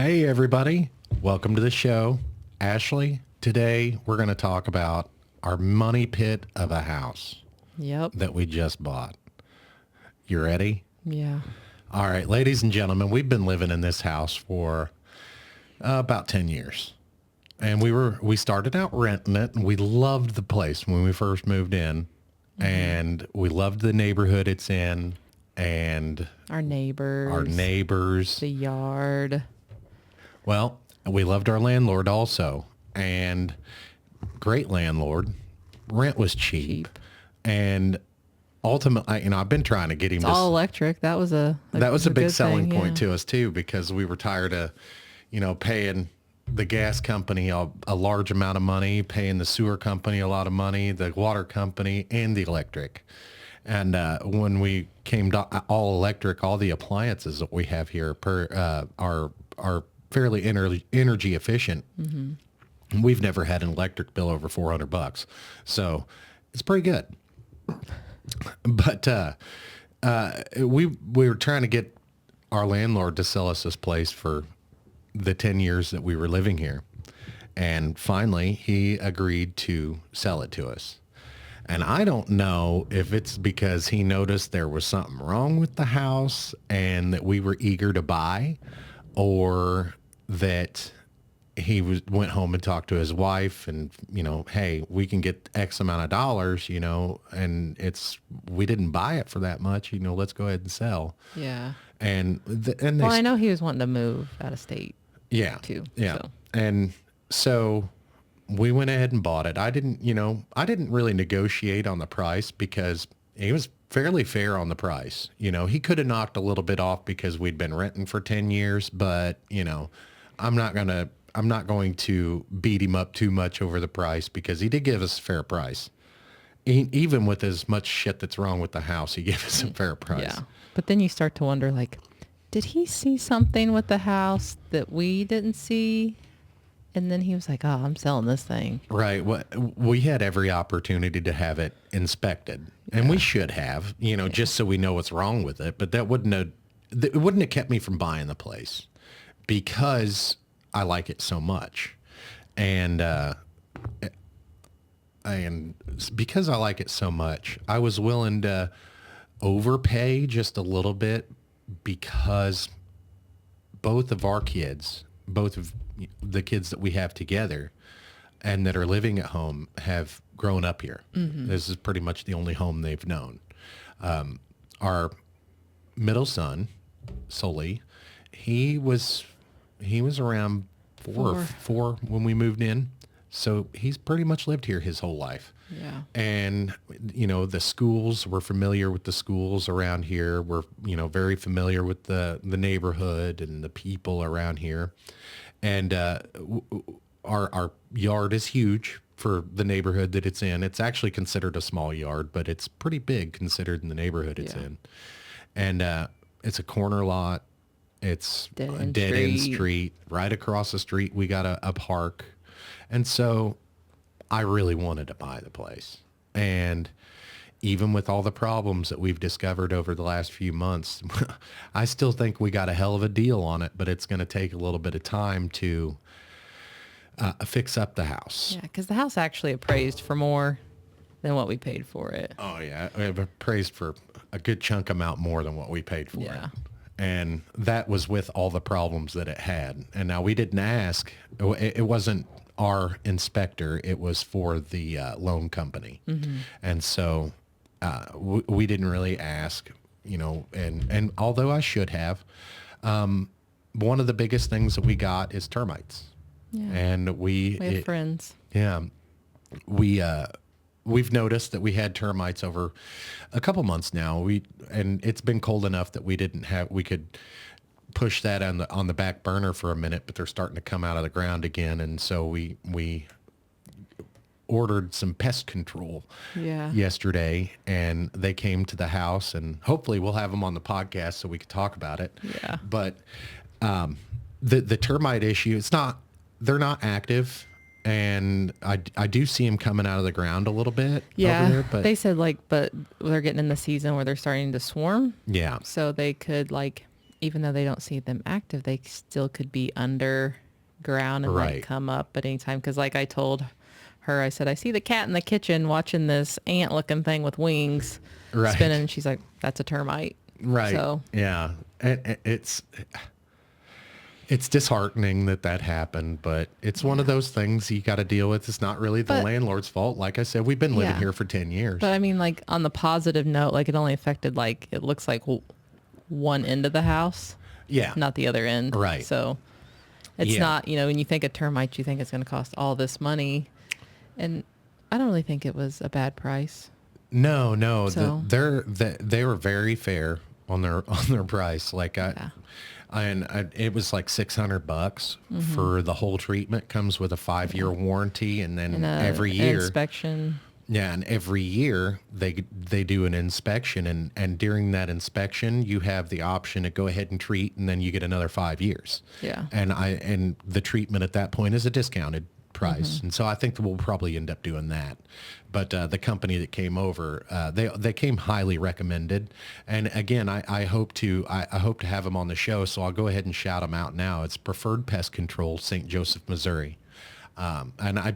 Hey, everybody. Welcome to the show. Ashley, today we're going to talk about our money pit of a house Yep. that we just bought. You ready? Yeah. All right, ladies and gentlemen, we've been living in this house for about 10 years. And we started out renting it, and we loved the place when we first moved in. And we loved the neighborhood it's in and Our neighbors. our neighbors. The yard. Well, we loved our landlord also, and great landlord. Rent was cheap. And ultimately, I've been trying to get him It's to all electric. That was a big good selling thing, point yeah. to us too, because we were tired of, paying the gas company a large amount of money, paying the sewer company a lot of money, the water company, and the electric. And when we came to all electric, all the appliances that we have here are fairly energy efficient. Mm-hmm. We've never had an electric bill over $400, so it's pretty good. But we were trying to get our landlord to sell us this place for the 10 years that we were living here. And finally, he agreed to sell it to us. And I don't know if it's because he noticed there was something wrong with the house and that we were eager to buy, or that he went home and talked to his wife and, hey, we can get X amount of dollars, and we didn't buy it for that much, let's go ahead and sell. Yeah. And Well, I know he was wanting to move out of state. yeah, too, yeah. so. And so we went ahead and bought it. I didn't really negotiate on the price because he was fairly fair on the price. He could have knocked a little bit off because we'd been renting for 10 years, but I'm not going to beat him up too much over the price because he did give us a fair price. Even with as much shit that's wrong with the house, he gave us a fair price. Yeah. But then you start to wonder, did he see something with the house that we didn't see? And then he was like, oh, I'm selling this thing. Right. Well, we had every opportunity to have it inspected, and we should have, just so we know what's wrong with it. But it wouldn't have kept me from buying the place because I like it so much. And because I like it so much, I was willing to overpay just a little bit because both of the kids that we have together and that are living at home have grown up here. Mm-hmm. This is pretty much the only home they've known. Our middle son, Sully, he was around four when we moved in. So he's pretty much lived here his whole life. Yeah. And, the schools, we're familiar with the schools around here. We're, very familiar with the neighborhood and the people around here. And our yard is huge for the neighborhood that it's in. It's actually considered a small yard, but it's pretty big considered in the neighborhood it's in. And it's a corner lot. It's a dead-end street. Right across the street, we got a park. And so I really wanted to buy the place. And even with all the problems that we've discovered over the last few months, I still think we got a hell of a deal on it, but it's going to take a little bit of time to fix up the house. Yeah, because the house actually appraised for more than what we paid for it. Oh, yeah. It appraised for a good chunk amount more than what we paid for it. And that was with all the problems that it had. And now we didn't ask. It wasn't our inspector. It was for the loan company. Mm-hmm. And so we didn't really ask, and although I should have, one of the biggest things that we got is termites. Yeah. And we have friends. Yeah. We've noticed that we had termites over a couple months now. And it's been cold enough that we could push that on the back burner for a minute, but they're starting to come out of the ground again. And so we ordered some pest control yesterday, and they came to the house, and hopefully we'll have them on the podcast so we can talk about it. Yeah. But the termite issue, they're not active. And I do see them coming out of the ground a little bit over there. But they said but they're getting in the season where they're starting to swarm. Yeah. So they could even though they don't see them active, they still could be underground and Right. like come up at any time. Because like I told her, I said, I see the cat in the kitchen watching this ant looking thing with wings Right. spinning. And she's like, that's a termite. Right. So Yeah. It's disheartening that happened, but it's one of those things you got to deal with. It's not really the But- landlord's fault. Like I said, we've been living Yeah. here for 10 years. But I mean, like on the positive note, like it only affected like, it looks like one end of the house, Yeah. not the other end. Right. So it's Yeah. not, when you think of termites, you think it's going to cost all this money. And I don't really think it was a bad price. No. So- They were very fair on their price. Like Yeah. it was like $600 for the whole treatment. Comes with a 5-year warranty, and then And every an year, inspection. yeah, and every year they do an inspection, and during that inspection, you have the option to go ahead and treat, and then you get another 5 years. Yeah. And the treatment at that point is a discounted price, and so I think that we'll probably end up doing that. But the company that came over, they came highly recommended, and again, I hope to have them on the show, so I'll go ahead and shout them out now. It's Preferred Pest Control, St. Joseph, Missouri, and I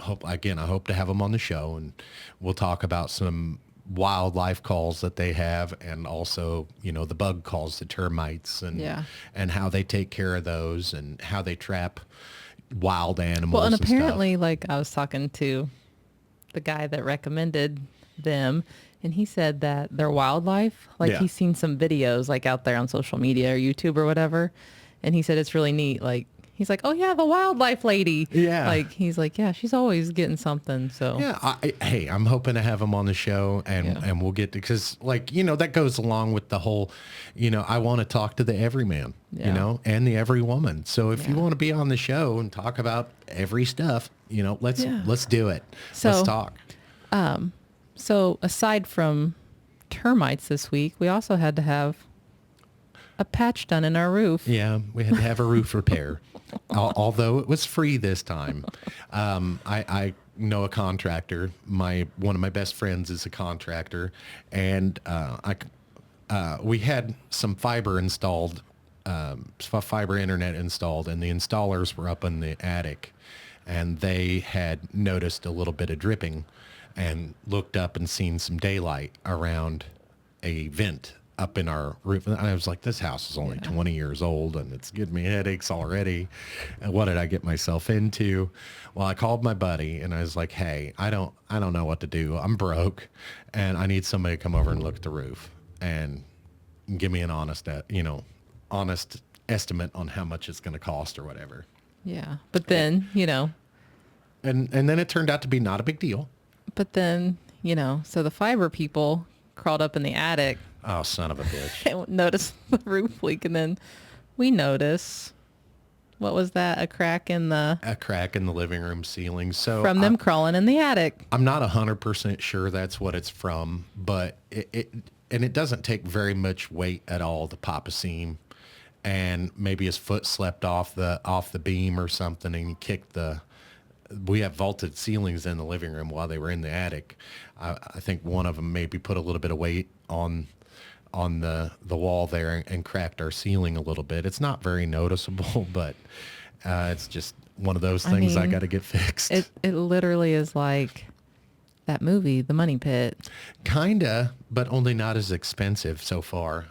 hope to have them on the show, and we'll talk about some wildlife calls that they have, and also the bug calls, the termites, and Yeah. and how they take care of those, and how they trap wild animals. Well, and stuff. apparently, like I was talking to the guy that recommended them, and he said that their wildlife, like Yeah. he's seen some videos like out there on social media or YouTube or whatever, and he said it's really neat. Like he's like, oh yeah, the wildlife lady. Yeah. Like he's like, yeah, she's always getting something. So Yeah, hey, I'm hoping to have him on the show, and Yeah. and we'll get to, because that goes along with the whole, I want to talk to the everyman, Yeah. and the every woman. So if you Yeah. want to be on the show and talk about every stuff, let's Yeah. let's do it. So- Let's talk. So aside from termites this week, we also had to have a patch done in our roof. Yeah, we had to have a roof repair, although it was free this time. I know a contractor. One of my best friends is a contractor, and we had some fiber installed, fiber internet installed, and the installers were up in the attic, and they had noticed a little bit of dripping, and looked up and seen some daylight around a vent up in our roof. And I was like, this house is only 20 years old, and it's giving me headaches already. And what did I get myself into? Well, I called my buddy, and I was like, hey, I don't know what to do. I'm broke, and I need somebody to come over and look at the roof and give me an honest estimate on how much it's going to cost or whatever. Yeah. But then, And then it turned out to be not a big deal. so the fiber people crawled up in the attic Oh, son of a bitch. and noticed the roof leak. And then we noticed, what was that? A crack in A crack in the living room ceiling. So from them crawling in the attic. I'm not 100% sure that's what it's from, but it doesn't take very much weight at all to pop a seam, and maybe his foot slept off the beam or something, and he kicked we have vaulted ceilings in the living room while they were in the attic. I think one of them maybe put a little bit of weight on the wall there and cracked our ceiling a little bit. It's not very noticeable, but it's just one of those things I mean, got to get fixed. It literally is like that movie, The Money Pit. Kinda, but only not as expensive so far.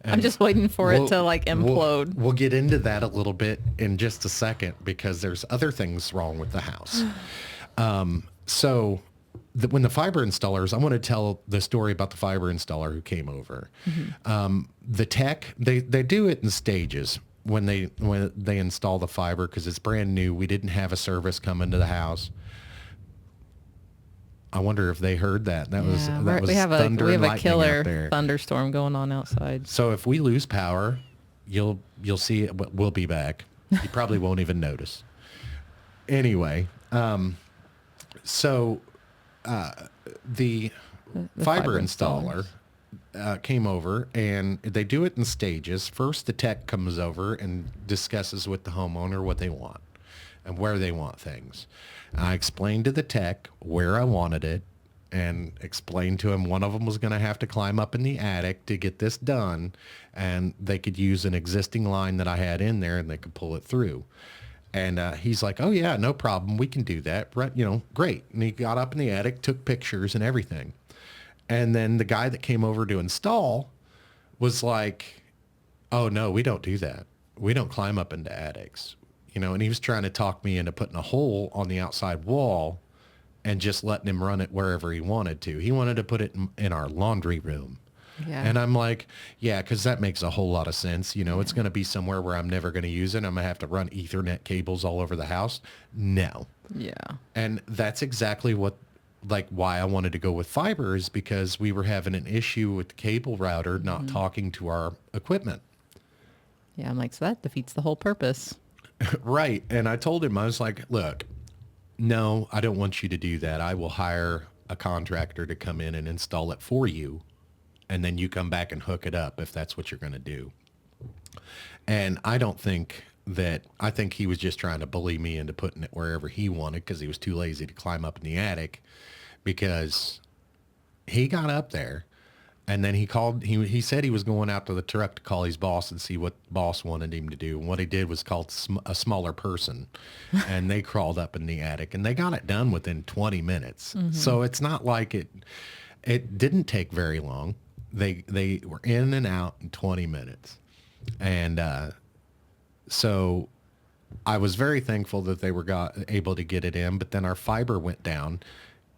I'm just waiting for it to like We'll, implode. we'll get into that a little bit in just a second, because there's other things wrong with the house. When the fiber installers, I want to tell the story about the fiber installer who came over. The tech, they do it in stages when they install the fiber, because it's brand new. We didn't have a service come into the house. I wonder if they heard that. That was we have thunder and a lightning out killer there. thunderstorm going on outside. So if we lose power, you'll see it. We'll be back. You probably won't even notice. Anyway, the fiber installer came over, and they do it in stages. First, the tech comes over and discusses with the homeowner what they want and where they want things. I explained to the tech where I wanted it, and explained to him one of them was going to have to climb up in the attic to get this done, and they could use an existing line that I had in there and they could pull it through. And he's like, oh yeah, no problem. We can do that. Right, you know, great. And he got up in the attic, took pictures and everything. And then the guy that came over to install was like, oh no, we don't do that. We don't climb up into attics, you know, and he was trying to talk me into putting a hole on the outside wall and just letting him run it wherever he wanted to. He wanted to put it in our laundry room. Yeah. And I'm like, yeah, because that makes a whole lot of sense. You know, it's going to be somewhere where I'm never going to use it. I'm going to have to run Ethernet cables all over the house. No. Yeah. And that's exactly what, like, why I wanted to go with fiber, is because we were having an issue with the cable router not talking to our equipment. Yeah. I'm like, so that defeats the whole purpose. Right. And I told him, I was like, look, no, I don't want you to do that. I will hire a contractor to come in and install it for you. And then you come back and hook it up if that's what you're going to do. And I think he was just trying to bully me into putting it wherever he wanted, because he was too lazy to climb up in the attic, because he got up there and then he said he was going out to the truck to call his boss and see what boss wanted him to do. And what he did was called a smaller person, and they crawled up in the attic and they got it done within 20 minutes. So it's not like it didn't take very long. They were in and out in 20 minutes. And so I was very thankful that they were able to get it in, but then our fiber went down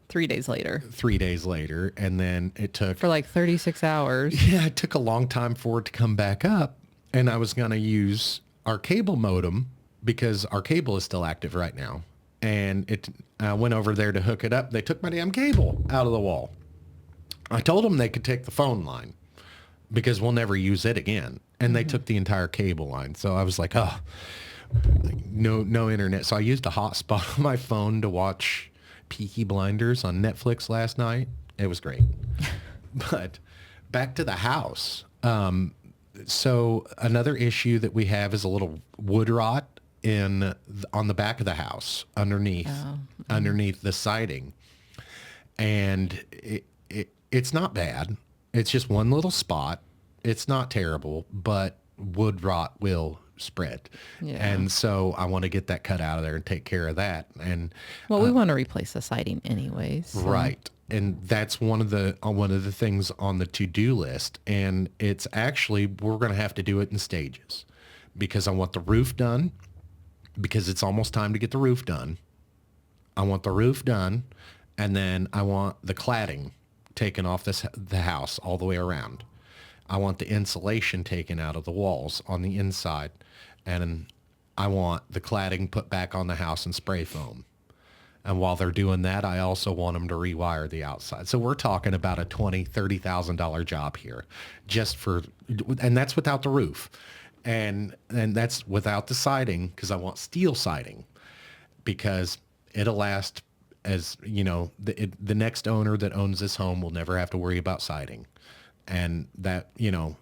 3 days later. 3 days later, and then it took... For like 36 hours. Yeah, it took a long time for it to come back up, and I was going to use our cable modem because our cable is still active right now. And I went over there to hook it up. They took my damn cable out of the wall. I told them they could take the phone line because we'll never use it again. And they took the entire cable line. So I was like, oh, no internet. So I used a hotspot on my phone to watch Peaky Blinders on Netflix last night. It was great. But back to the house. So another issue that we have is a little wood rot on the back of the house underneath the siding. And it's not bad. It's just one little spot. It's not terrible, but wood rot will spread. Yeah. And so I want to get that cut out of there and take care of that. And well, we want to replace the siding anyways. So. Right. And that's one of the things on the to-do list. And it's actually, we're going to have to do it in stages, because I want the roof done, because it's almost time to get the roof done. I want the roof done. And then I want the cladding taken off the house all the way around. I want the insulation taken out of the walls on the inside. And I want the cladding put back on the house and spray foam. And while they're doing that, I also want them to rewire the outside. So we're talking about a $20,000, $30,000 job here, and that's without the roof. And that's without the siding, because I want steel siding, because it'll last. As you know, the next owner that owns this home will never have to worry about siding. And that, you know,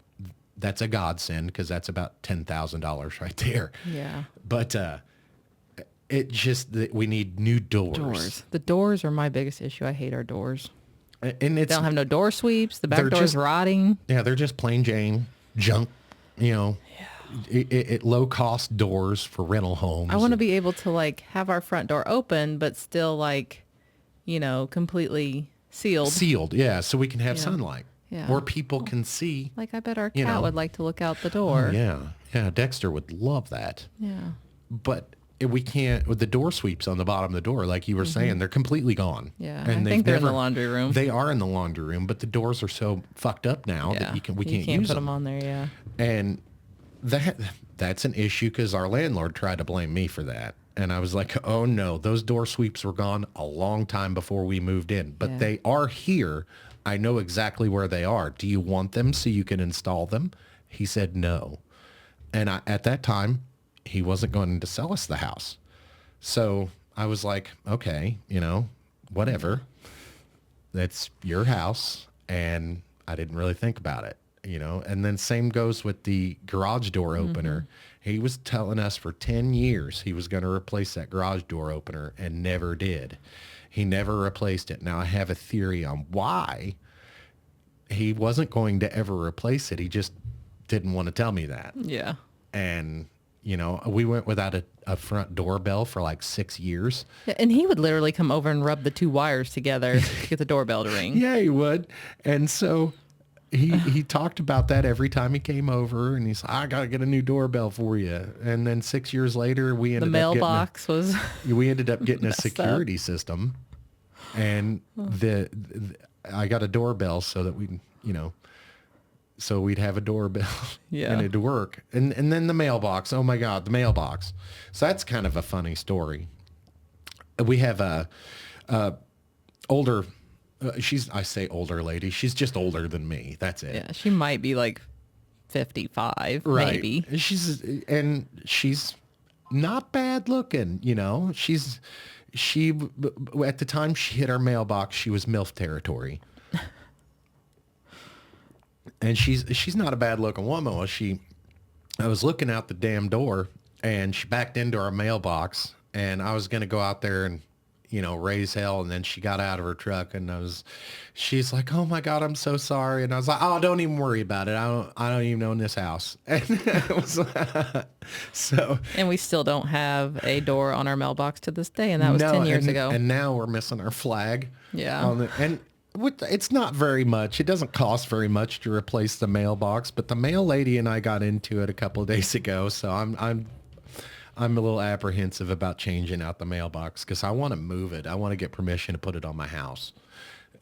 that's a godsend, because that's about $10,000 right there. Yeah. But we need new doors. The doors are my biggest issue. I hate our doors. And They don't have no door sweeps. The back they're door's just rotting. Yeah, they're just plain Jane junk, you know. It low cost doors for rental homes. I want to be able to like have our front door open, but still like, you know, completely sealed. Yeah, so we can have sunlight. Yeah. Or people can see. Like I bet our cat would like to look out the door. Yeah, Dexter would love that. Yeah. But we can't, with the door sweeps on the bottom of the door, like you were saying, they're completely gone. Yeah, And I think they're in the laundry room. They are in the laundry room, but the doors are so fucked up now that we can't use put them. them on there. Yeah. And that's an issue, because our landlord tried to blame me for that. And I was like, oh no, those door sweeps were gone a long time before we moved in, but they are here. I know exactly where they are. Do you want them so you can install them? He said no. And at that time, he wasn't going to sell us the house. So I was like, okay, you know, whatever. That's your house. And I didn't really think about it, you know. And then same goes with the garage door opener. He was telling us for 10 years he was going to replace that garage door opener and never did. He never replaced it. Now I have a theory on why he wasn't going to ever replace it. He just didn't want to tell me that. Yeah. And, you know, we went without a front doorbell for like 6 years. Yeah, and he would literally come over and rub the two wires together to get the doorbell to ring. Yeah, he would. And so he talked about that every time he came over, and he's like, I got to get a new doorbell for you. And then 6 years later, The mailbox was we ended up getting a messed up. security system, and I got a doorbell so that we, you know, so we'd have a doorbell Yeah. and it'd work. And then the mailbox. Oh my God, the mailbox. So that's kind of a funny story. We have a older, I say older lady. She's just older than me. That's it. Yeah, she might be like 55, Right. maybe. She's not bad looking, you know. She at the time she hit our mailbox, she was MILF territory. And she's not a bad looking woman. Well, I was looking out the damn door, and she backed into our mailbox, and I was going to go out there and, you know, raise hell. And then she got out of her truck, and she's like, oh my God, I'm so sorry. And I was like, oh, don't even worry about it. I don't even own this house. And it was so. And we still don't have a door on our mailbox to this day, and that was 10 years ago. And now we're missing our flag. Yeah. It's not very much. It doesn't cost very much to replace the mailbox, but the mail lady and I got into it a couple of days ago, so I'm a little apprehensive about changing out the mailbox because I want to move it. I want to get permission to put it on my house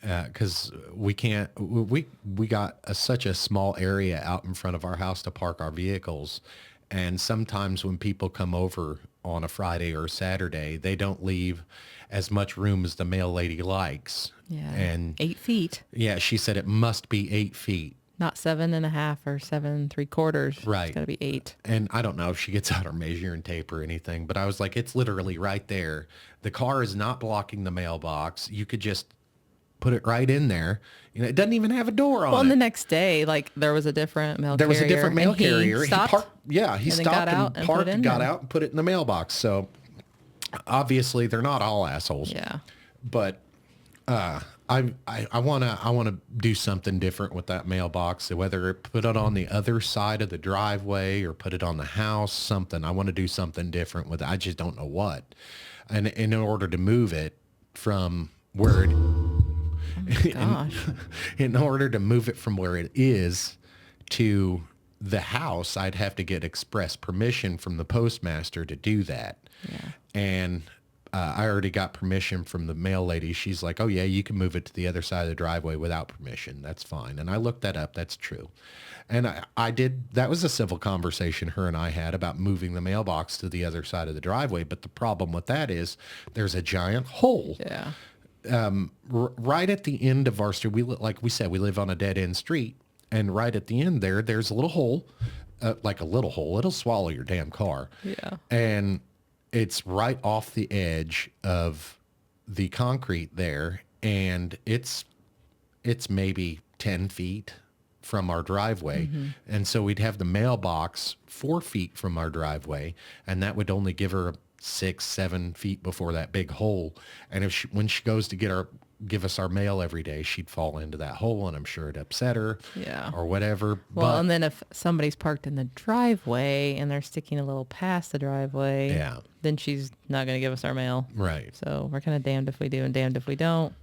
because we can't. We got such a small area out in front of our house to park our vehicles, and sometimes when people come over on a Friday or Saturday, they don't leave as much room as the mail lady likes. Yeah. And 8 feet, yeah, she said it must be 8 feet. not 7.5 or 7.75. Right. It's got to be 8. And I don't know if she gets out her measuring tape or anything, but I was like, it's literally right there. The car is not blocking the mailbox. You could just put it right in there. You know, it doesn't even have a door on Well, it. and the next day, like there was a different mail There carrier. was a different mail and he carrier. Stopped, he and then stopped got out and and put parked, it in got there. out and put it in the mailbox. So obviously they're not all assholes. Yeah. But I want to do something different with that mailbox. So whether put it on the other side of the driveway or put it on the house, something. I want to do something different with it. I just don't know what. And in order to move it from where it Gosh. in order to move it from where it is to the house, I'd have to get express permission from the postmaster to do that. Yeah. And I already got permission from the mail lady. She's like, oh yeah, you can move it to the other side of the driveway without permission. That's fine. And I looked that up. That's true. And I did. That was a civil conversation her and I had about moving the mailbox to the other side of the driveway. But the problem with that is there's a giant hole. Yeah. Right at the end of our street. Like we said, we live on a dead end street. And right at the end there's a little hole, like a little hole. It'll swallow your damn car. Yeah. And it's right off the edge of the concrete there. And it's maybe 10 feet from our driveway. Mm-hmm. And so we'd have the mailbox 4 feet from our driveway. And that would only give her 6-7 feet before that big hole. And if when she goes to give us our mail every day, she'd fall into that hole, and I'm sure it upset her. Yeah. Or whatever. Well, and then if somebody's parked in the driveway and they're sticking a little past the driveway, Yeah. then she's not going to give us our mail. Right. So we're kind of damned if we do and damned if we don't.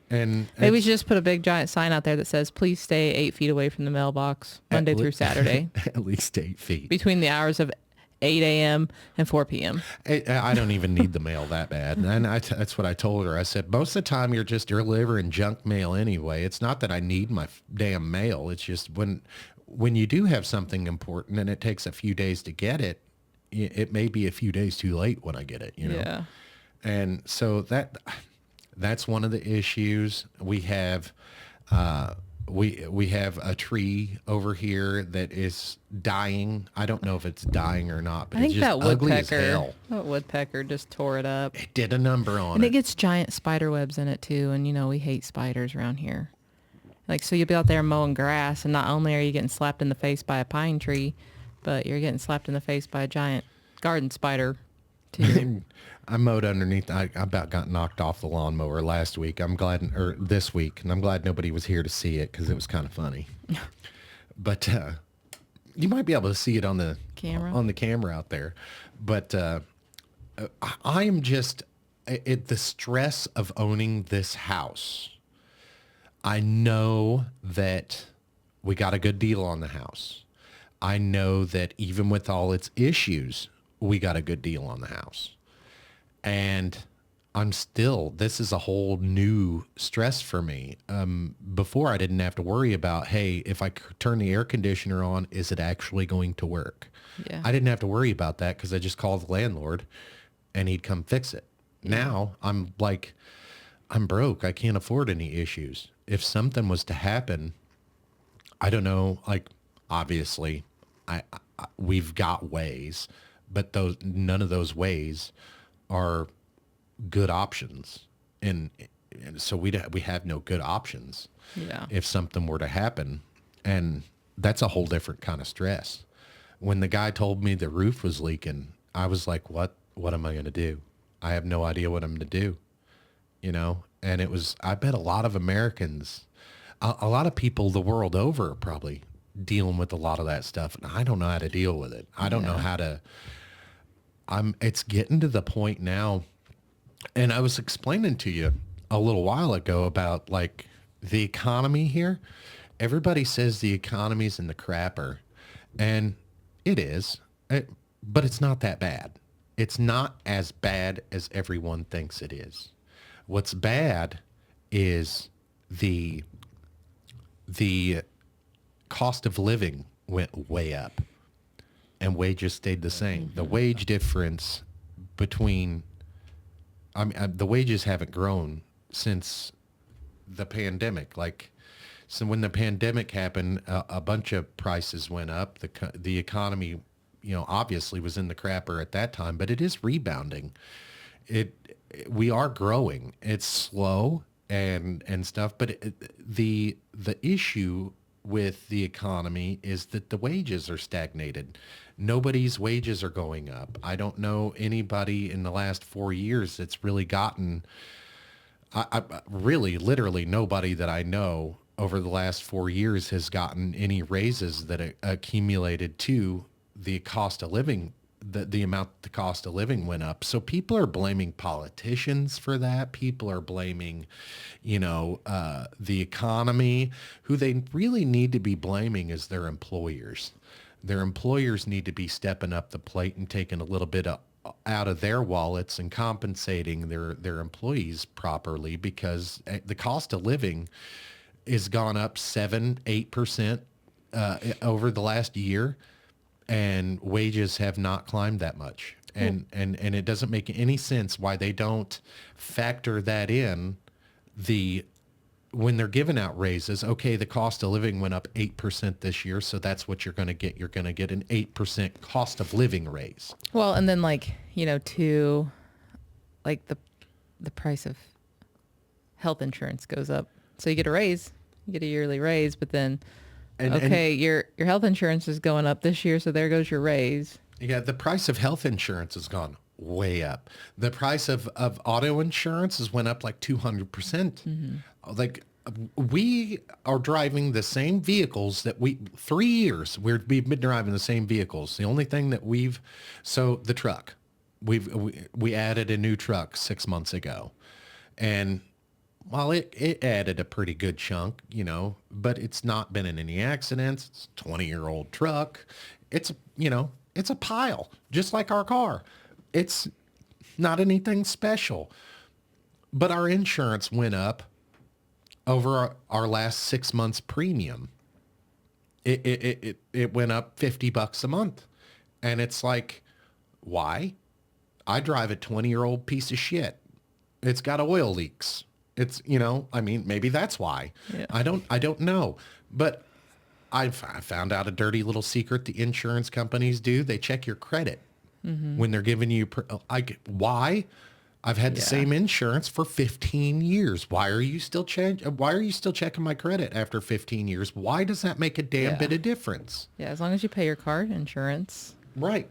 And Maybe we should just put a big giant sign out there that says, please stay 8 feet away from the mailbox Monday through Saturday at least 8 feet. between the hours of 8 a.m. and 4 p.m. I don't even need the mail that bad. And that's what I told her. I said, most of the time you're delivering junk mail anyway. It's not that I need my damn mail. It's just when you do have something important and it takes a few days to get it, it may be a few days too late when I get it, you know? Yeah. And so that's one of the issues. We have we have a tree over here that is dying. I don't know if it's dying or not, but I think it's just that ugly as woodpecker, hell. that woodpecker just tore it up. It did a number on And it. it gets giant spider webs in it too. And, you know, we hate spiders around here. Like, so you'll be out there mowing grass, and not only are you getting slapped in the face by a pine tree, but you're getting slapped in the face by a giant garden spider too. I mowed underneath. I about got knocked off the lawnmower last week. I'm glad, or this week, and I'm glad nobody was here to see it because it was kind of funny. But you might be able to see it on the camera out there. But I am just the stress of owning this house. I know that we got a good deal on the house. I know that even with all its issues, we got a good deal on the house. And this is a whole new stress for me. Before I didn't have to worry about, hey, if I turn the air conditioner on, is it actually going to work? Yeah. I didn't have to worry about that because I just called the landlord and he'd come fix it. Yeah. Now I'm like, I'm broke. I can't afford any issues. If something was to happen, I don't know, like obviously we've got ways, but none of those ways are good options. And so we have no good options. Yeah. If something were to happen. And that's a whole different kind of stress. When the guy told me the roof was leaking, I was like, what am I going to do? I have no idea what I'm going to do, And I bet a lot of Americans, a lot of people the world over are probably dealing with a lot of that stuff. And I don't know how to deal with it. I don't know how to, it's getting to the point now. And I was explaining to you a little while ago about like the economy here. Everybody says the economy's in the crapper, and it is, but it's not that bad. It's not as bad as everyone thinks it is. What's bad is the cost of living went way up and wages stayed the same. The wage difference between, the wages haven't grown since the pandemic. So when the pandemic happened, a bunch of prices went up. The economy, obviously was in the crapper at that time, but it is rebounding. We are growing. It's slow and stuff, but the issue with the economy is that the wages are stagnated. Nobody's wages are going up. I don't know anybody in the last 4 years that's really gotten. I really, literally nobody that I know over the last 4 years has gotten any raises that accumulated to the cost of living, the amount the cost of living went up. So people are blaming politicians for that. People are blaming, the economy. Who they really need to be blaming is their employers. Their employers need to be stepping up the plate and taking a little bit out of their wallets and compensating their employees properly, because the cost of living has gone up 7-8% over the last year, and wages have not climbed that much. And it doesn't make any sense why they don't factor that in when they're giving out raises. Okay, the cost of living went up 8% this year, so that's what you're going to get. You're going to get an 8% cost of living raise. Well, and then the price of health insurance goes up. So you get a raise, you get a yearly raise, but then your health insurance is going up this year, so there goes your raise. Yeah, the price of health insurance has gone way up. The price of auto insurance has went up like 200%. Mm-hmm. Like we are driving the same vehicles that 3 years we've been driving the same vehicles. The only thing that the truck, we added a new truck 6 months ago, and while it added a pretty good chunk, but it's not been in any accidents. It's a 20-year-old truck. It's a pile, just like our car. It's not anything special, but our insurance went up over our last 6 months premium. It went up $50 a month. And it's like, why? I drive a 20-year-old piece of shit. It's got oil leaks. It's, maybe that's why. Yeah. I don't know. But I found out a dirty little secret the insurance companies do. They check your credit when they're giving you, why? I've had the Yeah. same insurance for 15 years. Why are you still checking my credit after 15 years? Why does that make a damn Yeah. bit of difference? Yeah, as long as you pay your card insurance, Right.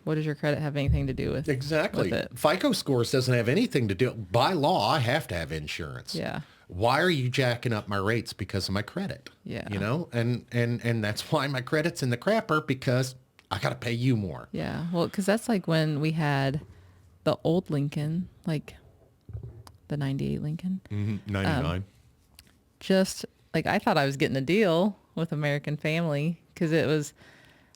what does your credit have anything to do with? Exactly. With it? FICO scores doesn't have anything to do. By law, I have to have insurance. Yeah. Why are you jacking up my rates because of my credit? Yeah. You know, and that's why my credit's in the crapper, because I got to pay you more. Yeah. Well, because that's like when we had the old Lincoln, like the 98 Lincoln. 99. Just like I thought I was getting a deal with American Family because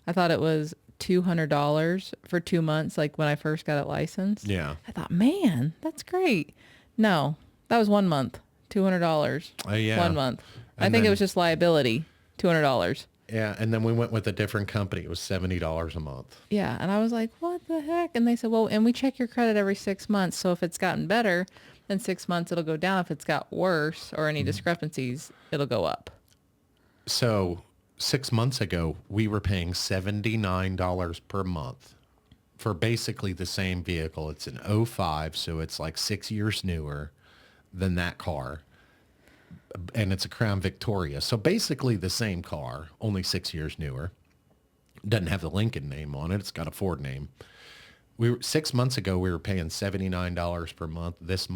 I thought it was $200 for 2 months. Like when I first got it licensed. Yeah. I thought, man, that's great. No, that was 1 month, $200. Yeah. 1 month. I And think it then- was just liability, $200. Yeah. And then we went with a different company. It was $70 a month. Yeah. And I was like, what the heck? And they said, well, and we check your credit every 6 months. So if it's gotten better, then 6 months it'll go down. If it's got worse or any discrepancies, it'll go up. So 6 months ago, we were paying $79 per month for basically the same vehicle. It's an '05, so it's like 6 years newer than that car. And it's a Crown Victoria. So basically the same car, only 6 years newer. Doesn't have the Lincoln name on it. It's got a Ford name. 6 months ago, we were paying $79 per month. This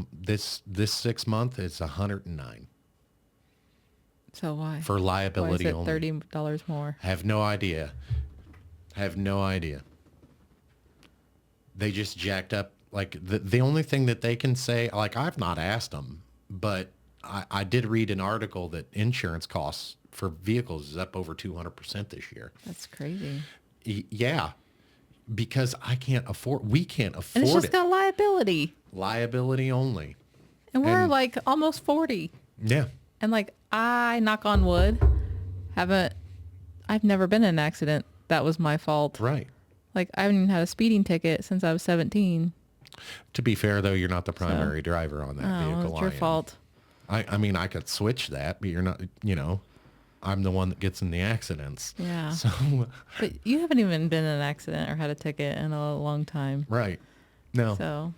6 month, it's $109 So why? for Why is liability it only. $30 more? Have no idea. Have no idea. They just jacked up. Like the only thing that they can say, like I've not asked them, but I did read an article that insurance costs for vehicles is up over 200% this year. That's crazy. Yeah, because we can't And it's afford just it. got liability. Liability only. And we're And- like almost 40. Yeah. And like I, knock on wood, I've never been in an accident that was my fault. Right. Like I haven't even had a speeding ticket since I was 17. To be fair, though, you're not the primary driver on that Oh, vehicle. it's your I am. fault. I mean, I could switch that, but you're not, I'm the one that gets in the accidents. Yeah. So, But you haven't even been in an accident or had a ticket in a long time. right. No, So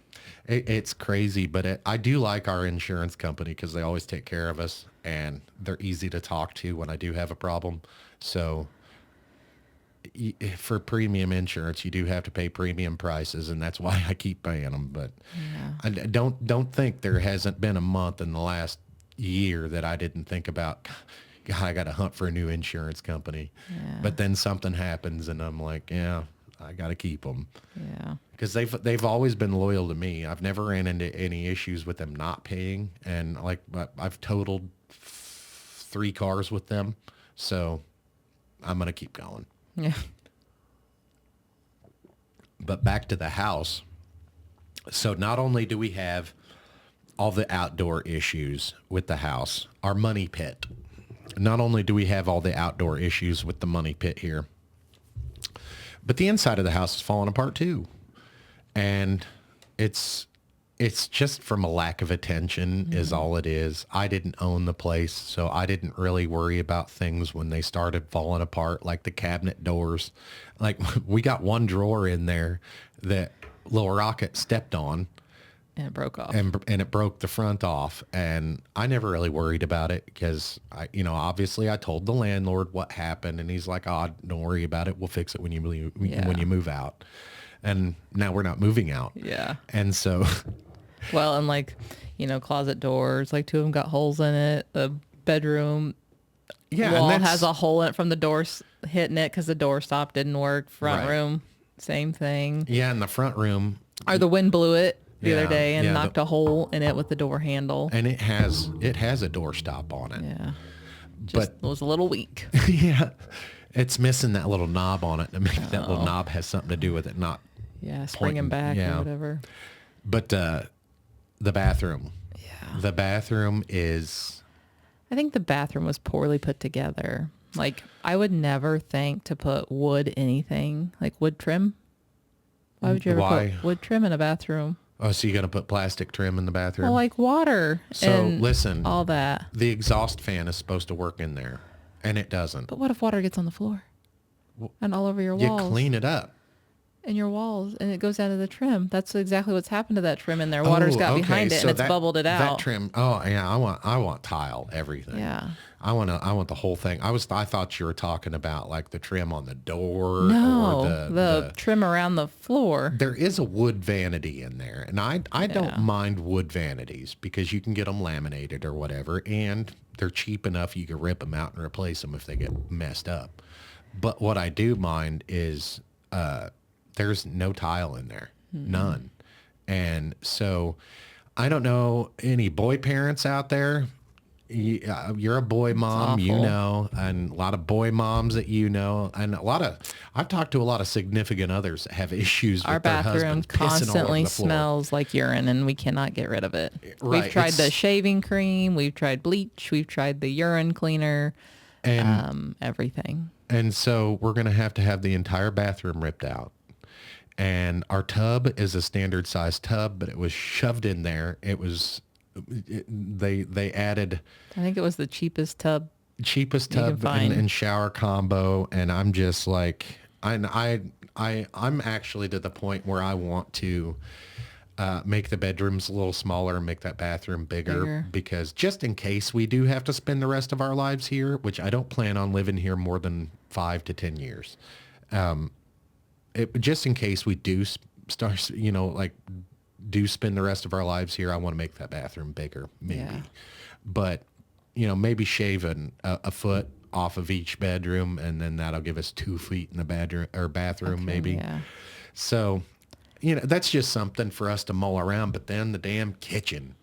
it's crazy, but I do like our insurance company because they always take care of us and they're easy to talk to when I do have a problem. So for premium insurance, you do have to pay premium prices, and that's why I keep paying them. But I don't think there hasn't been a month in the last year that I didn't think about, God, I got to hunt for a new insurance company. Yeah. But then something happens and I'm like, yeah, I got to keep them. yeah. Because they've always been loyal to me. I've never ran into any issues with them not paying, and like I've totaled 3 cars with them, so I'm gonna keep going. Yeah. But back to the house. So not only do we have all the outdoor issues with the house, our money pit. Not only do we have all the outdoor issues with the money pit here, but the inside of the house is falling apart too. And it's just from a lack of attention is all it is. I didn't own the place, so I didn't really worry about things when they started falling apart, like the cabinet doors. Like we got one drawer in there that Little Rocket stepped on And it broke off. and it broke the front off. And I never really worried about it because obviously I told the landlord what happened, and he's like, "Oh, don't worry about it. We'll fix it when you move out." And now we're not moving out. Yeah. And so, Well, and like, closet doors, like 2 of them got holes in it. The bedroom yeah, wall and has a hole in it from the door hitting it because the door stop didn't work. Front Right. room, same thing. yeah, in the front room, Or the wind blew it the Yeah, other day and yeah, knocked a hole in it with the door handle. and it has a door stop on it. Yeah. But It was a little weak. yeah, it's missing that little knob on it. And maybe that little knob has something to do with it not. Yeah, springing back yeah. or whatever. But the bathroom. Yeah. The bathroom is I think the bathroom was poorly put together. Like, I would never think to put wood anything, like wood trim. Why would you ever Why? put wood trim in a bathroom? Oh, so you got to put plastic trim in the bathroom? Well, like water So, and listen. all that. The exhaust fan is supposed to work in there, and it doesn't. But what if water gets on the floor and all over your You walls? clean it up. in your walls and it goes out of the trim. That's exactly what's happened to that trim in there. Water's got okay. behind it So and it's bubbled it that out. trim. Oh yeah, I want tile everything. Yeah. I want the whole thing. I thought you were talking about like the trim on the door or No, the the trim around the floor. there is a wood vanity in there, and I don't Yeah. mind wood vanities because you can get them laminated or whatever, and they're cheap enough you can rip them out and replace them if they get messed up. But what I do mind is there's no tile in there, none, and so I don't know any boy parents out there. You're a boy mom, you awful. know, and a lot of boy moms that you know, and I've talked to a lot of significant others that have issues Our with their bathroom husbands pissing all over constantly the floor. smells like urine and we cannot get rid of it. Right, We've tried the it's- shaving cream, we've tried bleach, we've tried the urine cleaner, And everything. and so we're gonna have to have the entire bathroom ripped out. And our tub is a standard size tub, but it was shoved in there. They added I think it was the cheapest tub. cheapest You can tub find. and shower combo, and I'm just like I'm actually to the point where I want to make the bedrooms a little smaller and make that bathroom bigger, because just in case we do have to spend the rest of our lives here, which I don't plan on living here more than 5 to 10 years. Just in case we do start, like do spend the rest of our lives here, I want to make that bathroom bigger, maybe. Yeah. But, maybe shave a foot off of each bedroom, and then that'll give us 2 feet in the bedroom or bathroom, maybe. Yeah. So, that's just something for us to mull around. But then the damn kitchen.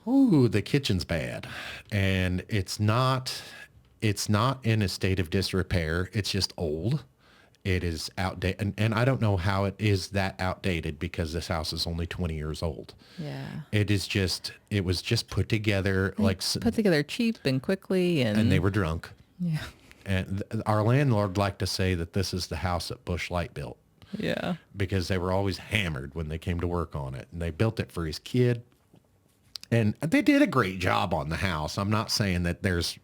Ooh, the kitchen's bad. And it's not in a state of disrepair. It's just old. It is outdated. And I don't know how it is that outdated because this house is only 20 years old. Yeah. It was just put together Put together cheap and quickly and they were drunk. yeah. And our landlord liked to say that this is the house that Bush Light built, Yeah. because they were always hammered when they came to work on it. And they built it for his kid. And they did a great job on the house. I'm not saying that there's,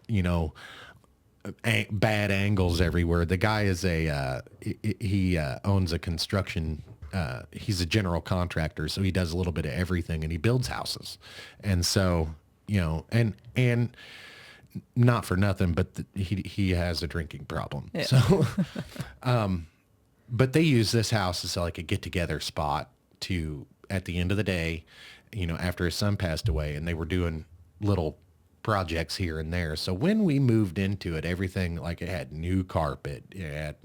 bad angles everywhere. The guy is he owns a construction, he's a general contractor. So he does a little bit of everything and he builds houses. And so, and not for nothing, but he has a drinking problem. Yeah. So, but they use this house as like a get together spot to, at the end of the day, after his son passed away, and they were doing little projects here and there. So when we moved into it, everything, like, it had new carpet, it had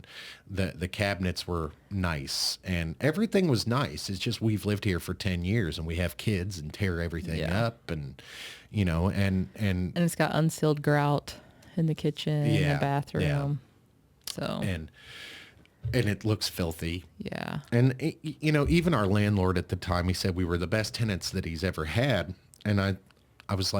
the cabinets were nice and everything was nice. It's just, we've lived here for 10 years and we have kids and tear everything Yeah. up, and, and And it's got unsealed grout in the kitchen, Yeah, the bathroom. yeah. So and it looks filthy. yeah. And, even our landlord at the time, he said we were the best tenants that he's ever had. And I was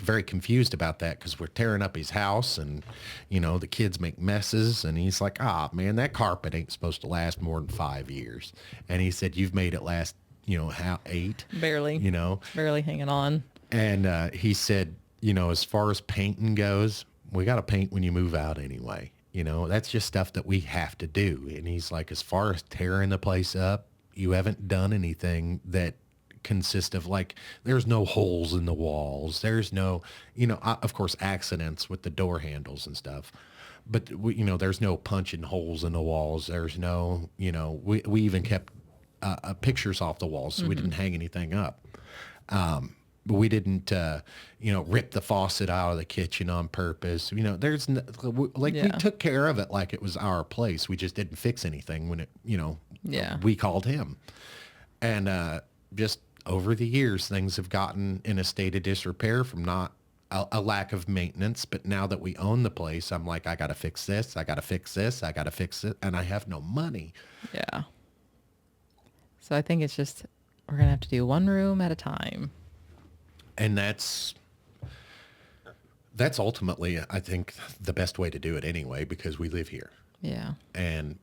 very confused about that, because we're tearing up his house and, the kids make messes. And he's like, man, that carpet ain't supposed to last more than 5 years. And he said, you've made it last, 8, Barely. Barely hanging on. And he said, as far as painting goes, we got to paint when you move out anyway. That's just stuff that we have to do. And he's like, as far as tearing the place up, you haven't done anything that consists of, like, there's no holes in the walls. There's no, of course, accidents with the door handles and stuff. But, there's no punching holes in the walls. There's no, we even kept pictures off the walls, so we didn't hang anything up. But we didn't, rip the faucet out of the kitchen on purpose. There's we Yeah. took care of it like it was our place. We just didn't fix anything when it, Yeah. we called him. And just over the years, things have gotten in a state of disrepair from not a lack of maintenance. But now that we own the place, I'm like, I got to fix this. I got to fix this. I got to fix it. And I have no money. Yeah. So I think it's just, we're going to have to do one room at a time. And that's ultimately, I think, the best way to do it anyway, because we live here. Yeah.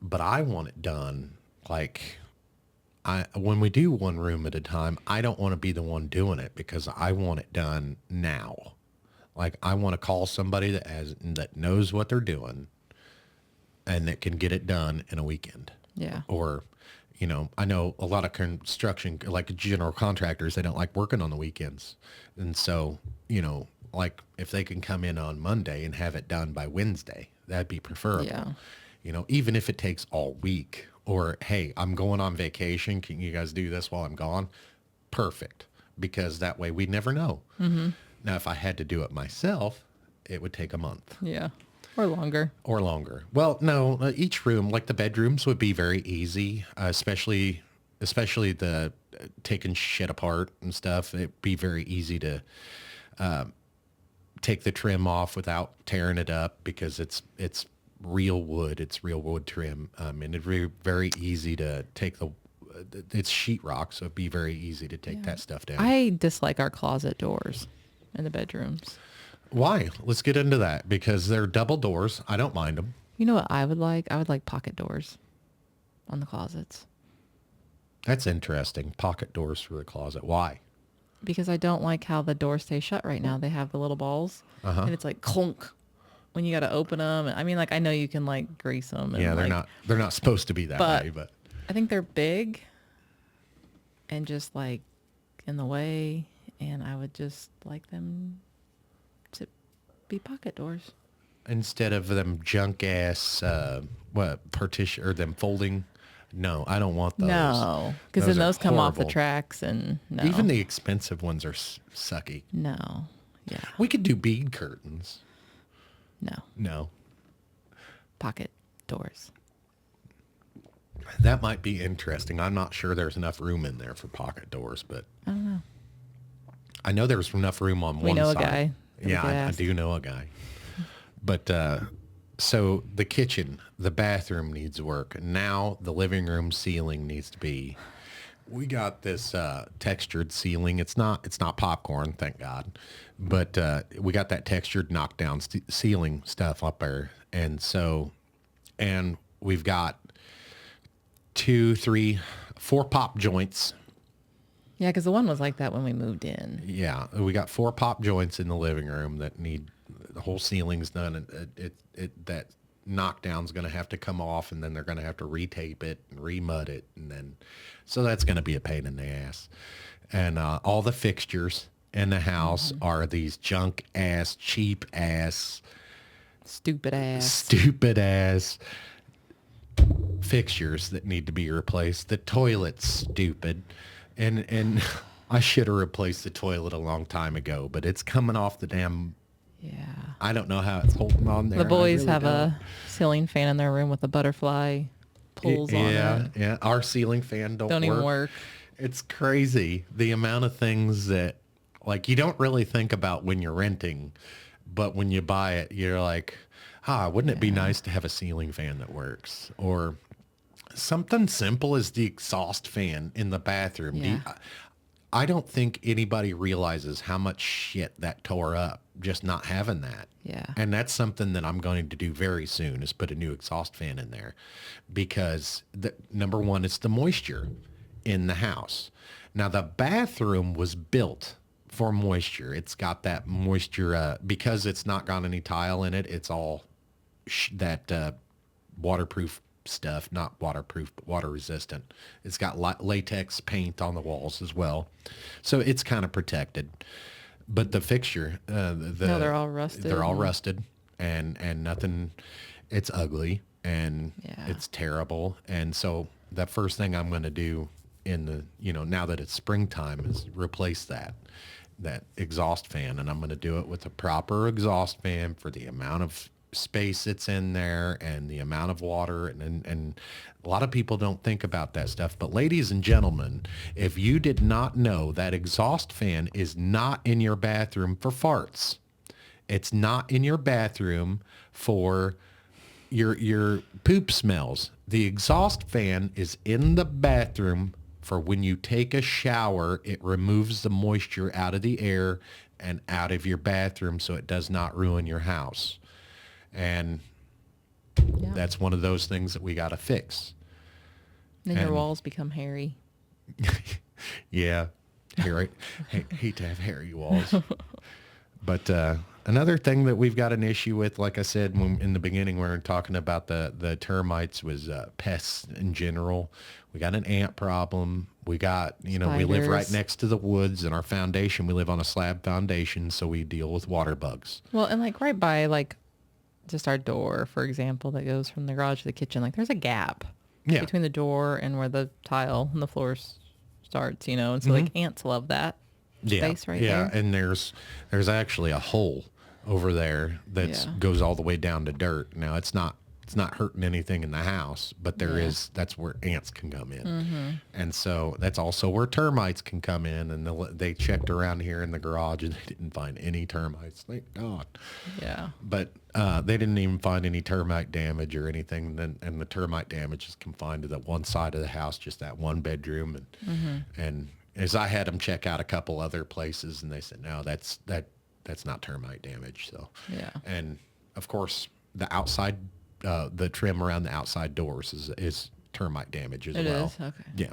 But I want it done like, when we do one room at a time, I don't want to be the one doing it, because I want it done now. Like, I want to call somebody that knows what they're doing and that can get it done in a weekend. Yeah. Or, I know a lot of construction, like general contractors, they don't like working on the weekends. And so, like if they can come in on Monday and have it done by Wednesday, that'd be preferable. Yeah. Even if it takes all week, or, hey, I'm going on vacation. Can you guys do this while I'm gone? Perfect. Because that way we never know. Now, if I had to do it myself, it would take a month. Yeah. Or longer. Or longer. Well, no, each room, like the bedrooms, would be very easy, especially the taking shit apart and stuff. It'd be very easy to take the trim off without tearing it up because it's real wood. It's real wood trim, and it'd be very easy to take it's sheetrock, so it'd be very easy to take that stuff down. I dislike our closet doors in the bedrooms. Why? Let's get into that because they're double doors. I don't mind them. You know what I would like? I would like pocket doors on the closets. That's interesting. Pocket doors for the closet. Why? Because I don't like how the doors stay shut right now. They have the little balls, and it's like clunk when you got to open them. I mean, like I know you can like grease them. And, Yeah, they're not supposed to be that way, but I think they're big and just like in the way, and I would just like them to be pocket doors instead of them junk ass partition or them folding. No, I don't want those. No, because then are those come off the horrible. tracks, and no. Even the expensive ones are sucky. No. Yeah. We could do bead curtains. No. No, Pocket doors. that might be interesting. I'm not sure there's enough room in there for pocket doors, but I don't know. I know there's enough room on We one know a side. guy that we Yeah, could I ask. do know a guy. But so the kitchen, the bathroom needs work. Now the living room ceiling needs to be. We got this textured ceiling. It's not popcorn, thank God. But we got that textured knockdown ceiling stuff up there, and we've got 2, 3, 4 pop joints. Yeah, because the one was like that when we moved in. Yeah, we got 4 pop joints in the living room that need the whole ceiling's done. And that knockdown's going to have to come off, and then they're going to have to retape it and remud it, and then so that's going to be a pain in the ass. And all the fixtures in the house are these junk ass, cheap ass, Stupid ass. stupid ass fixtures that need to be replaced. The toilet's stupid. And I should have replaced the toilet a long time ago, but it's coming off the damn. Yeah. I don't know how it's holding on there. The boys I really have don't. a ceiling fan in their room with a butterfly pulls on it. Yeah. Our ceiling fan Don't even work. It's crazy the amount of things that like you don't really think about when you're renting, but when you buy it, you're like, wouldn't it be nice to have a ceiling fan that works? Or something simple as the exhaust fan in the bathroom. Yeah. I don't think anybody realizes how much shit that tore up just not having that. Yeah. And that's something that I'm going to do very soon is put a new exhaust fan in there because number one, it's the moisture in the house. Now the bathroom was built for moisture. It's got that moisture because it's not got any tile in it. It's all that waterproof stuff, not waterproof, but water resistant. It's got latex paint on the walls as well. So it's kind of protected. But the fixture, No, they're all rusted. They're all rusted and nothing, it's ugly and Yeah. it's terrible. And so the first thing I'm going to do in the, now that it's springtime is replace that exhaust fan. And I'm going to do it with a proper exhaust fan for the amount of space it's in there and the amount of water and a lot of people don't think about that stuff, but ladies and gentlemen, if you did not know, that exhaust fan is not in your bathroom for farts. It's not in your bathroom for your poop smells. The exhaust fan is in the bathroom for when you take a shower. It removes the moisture out of the air and out of your bathroom so it does not ruin your house. And Yeah. that's one of those things that we got to fix. Then your and- walls become hairy. Yeah. Hate to have hairy walls. But another thing that we've got an issue with, like I said when, in the beginning, we were talking about the termites, was pests in general. We got an ant problem. We got, we live right Spiders. next to the woods, and our foundation, we live on a slab foundation, so we deal with water bugs. Well, and like right by like just our door, for example, that goes from the garage to the kitchen, like there's a gap Yeah. between the door and where the tile and the floors starts, and so like ants love that space right there. And there's actually a hole over there that Yeah. goes all the way down to dirt. Now it's not hurting anything in the house, but that's where ants can come in. And so that's also where termites can come in. And they checked around here in the garage and they didn't find any termites. Thank God. Yeah. But they didn't even find any termite damage or anything. And the termite damage is confined to that one side of the house, just that one bedroom. And as I had them check out a couple other places, and they said, no, that's not termite damage. So, Yeah. and of course, the outside, the trim around the outside doors is termite damage as It well. is? Okay. Yeah.